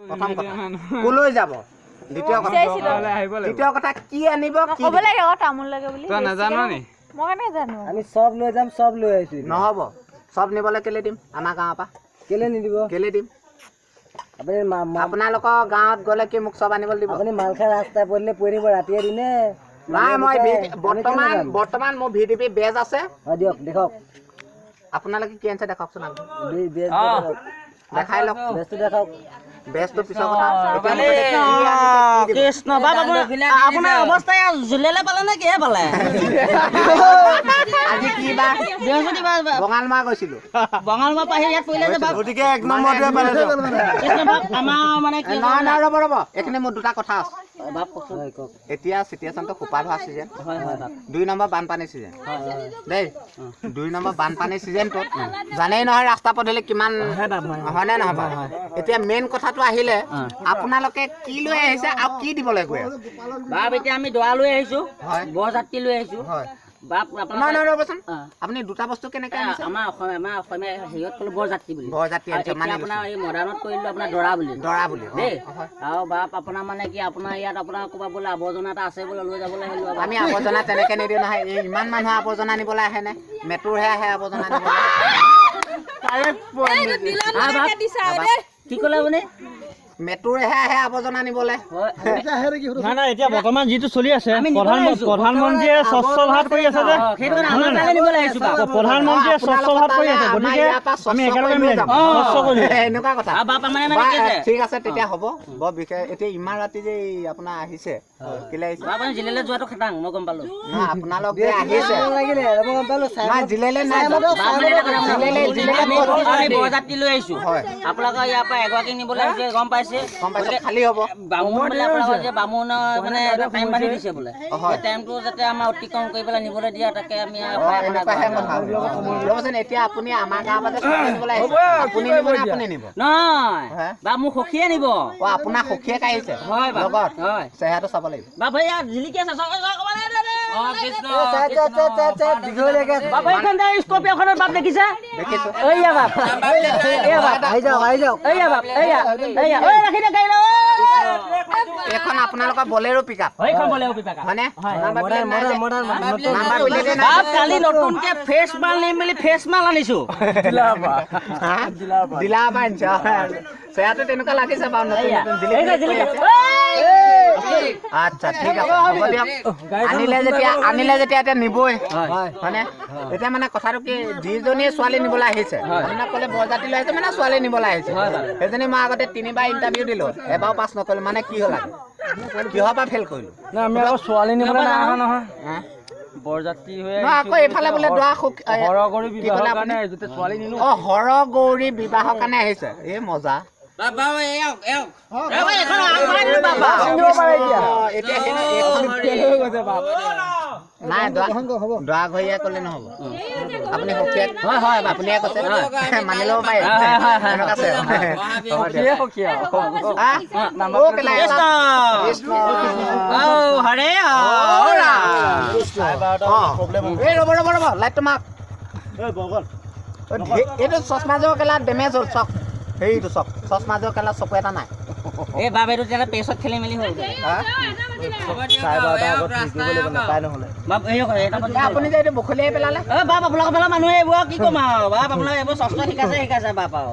প্ৰথম কথা কলৈ যাব দ্বিতীয় কথা কি আনিব কি ক'ব লাগে আকৌ তামোল লাগে বুলি তই নাজানো নি মই কেনে জানো আমি সব লৈ যাম সব লৈ আহিছো নহ'ব চব নিবলৈ কেলে দিম আমাৰ গাঁৱৰ পৰা কেলে নিদিব কেলে দিম আপুনি আপোনালোকৰ গাঁৱত গ'লে কি মোক চব আনিবলৈ দিব আপুনি মালখা ৰাস্তাত পৰিলে পৰি দিব ৰাতিয়ে দিনে নাই মই বৰ্তমান মোৰ ভিডিপি বেজ আছে হয় দিয়ক দেখক আপোনালোকে কি আনিছে দেখাওকচোন দেখাই লওক বেজটো দেখাওক বেজটো পিছৰ কথা কৃষ্ণ বাবা আপোনাৰ অৱস্থা জুলেলে পালে নে কিহে পালে আজি কি বা বৃহস্পতিবাৰ বঙালমৰা গৈছিলো বঙালমৰা পাহি ইয়াত পৰিলে যে বাপ গতিকে এক নম্বৰটোৱে পালে কৃষ্ণ বাপ আমাৰ মানে কি নহয় ৰ'ব এইখিনি মোৰ দুটা কথা আছে বাপ কওকচোন এতিয়া চিটুৱেশ্যনটো সোপা ধোৱা ছিজন হয় হয় বাপ 2 নম্বৰ বানপানী ছিজন হয় দেই 2 নম্বৰ বানপানী ছিজনটোত জানেই নহয় ৰাস্তা পদূলি কিমান হয়নে নহয় এতিয়া মেইন কথাটো আহিলে আপোনালোকে কি লৈ আহিছে আৰু কি দিবলৈ গৈ আছে বাপ এতিয়া আমি দৰা লৈ আহিছো হয় বৰযাত্ৰী লৈ আহিছো হয় বাপ নহয় ৰ'বচোন আপুনি দুটা বস্তু কেনেকৈ আনিছে আমাৰ অসমীয়া হেৰিয়ত ক'লো বৰযাত্ৰী বুলি বৰযাত্ৰী আনিছে মানে আপোনাৰ এই মডাৰ্ণত কৰিলো আপোনাৰ দৰা বুলি দেই আৰু বাপ আপোনাৰ মানে কি আপোনাৰ ইয়াত আপোনাৰ ক'ৰবাত বোলে আৱৰ্জনা এটা আছে বোলে লৈ যাবলৈ আহিলো আমি আৱৰ্জনা তেনেকৈ নিদিওঁ নহয় এই ইমান মানুহে আৱৰ্জনা নিবলৈ আহেনে মেট্ৰ'ৰহে আহে আৱৰ্জনা নিবলৈ কি ক'লে আপুনি মেট্ৰ'ৰহে আহে আৱৰ্জনা নিবলৈ নাই এতিয়া বৰ্তমান যিটো চলি আছে প্ৰধানমন্ত্ৰীয়ে স্বচ্ছ ভাৰত কৰি আছে যে প্ৰধানমন্ত্ৰীয়ে স্বচ্ছ ভাৰত কৰি আছে গতিকে আমি একেলগে মিলাই যাম স্বচ্ছ কৰি এনেকুৱা কথা ঠিক আছে তেতিয়া হ'ব বৰ বিশেষ এতিয়া ইমান ৰাতি যে আপোনাৰ আহিছে কেলে আহিছে জিলালৈ যোৱাটো খাটাং মই গম পালো নহয় আপোনালোক যে আহিছে নাই জিলালৈ নাই বৰযাত্ৰী লৈ আহিছো আপোনালোকৰ ইয়াৰ পৰা এগৰাকী নিবলৈ আহিছে গম পাইছে খালী হ'ব বামুণ বোলে আপোনালোকৰ যে বামুণৰ মানে টাইম বান্ধি দিছে বোলে টাইমটো যাতে আমাৰ অতিক্ৰম কৰি পেলাই নিবলৈ দিয়া তাকে আমি ৰ'বচোন এতিয়া আপুনি আমাৰ গাঁৱৰ পৰা নিবলৈ আহিছে আপুনি নিব নে আপুনি নিব নহয় বা মোক সখীয়ে নিব আপোনাৰ সখীয়ে আহিছে হয় লগত হয় চেহেৰাটো চাব লাগিব বাপ ভৈয়া জিলিকি আছে স্কৰ্পিঅ'খনৰ বাপ দেখিছা দেখিছোঁ এইয়া বাপ আহি যাওক এইখন আপোনালোকৰ বলেৰো পিক আপ হয়নে কালি নতুনকে ফেচ মাল নিম বুলি ফেচ মাল আনিছো দিলা আনিছে চেহেৰাটো তেনেকুৱা লাগিছে বাৰু আচ্ছা ঠিক আছে হ'ব দিয়ক আনিলে যেতিয়া এতিয়া নিবই হয়নে এতিয়া মানে কথাটো কি যিজনীয়ে ছোৱালী নিবলৈ আহিছে আপোনাক ক'লে বৰযাত্ৰী লৈ আহিছে মানে ছোৱালী নিবলৈ আহিছে সেইজনী মই আগতে 3বাৰ ইণ্টাৰভিউ দিলোঁ এবাৰো পাছ নকৰিলোঁ মানে কি হ'ল কিহৰ পৰা ফেইল কৰিলোঁ আমি আকৌ ছোৱালী নিবলৈ নাই অহা নহয় বৰযাত্ৰী হৈ আকৌ এইফালে বোলে হৰগৌৰী বিবাহৰ কাৰণে ছোৱালী নিনো হৰগৌৰী বিবাহৰ কাৰণে আহিছে এই মজা নাই দৰা ঘৰীয়া ক'লে নহ'ব আপুনি সখীয়া হয় আপুনিয়ে কৈছে মানি ল'ব পাৰে ৰ'ব লাইটটো মাক এইটো চশমাযোৰ কেলা ডেমেজ হ'ল চক সেইটো চক চশমাযোৰ কেলা চকু এটা নাই এই বাপ এইটো তেতিয়া পেছত খেলি মেলি হ'ল আপুনি যে এইটো বখলিয়াই পেলালে বাপ আপোনালোকৰ ফালে মানুহে এইবোৰ কি ক'ম আৰু বাপ আপোনালোকে এইবোৰ চশমা শিকাইছে বাপ আৰু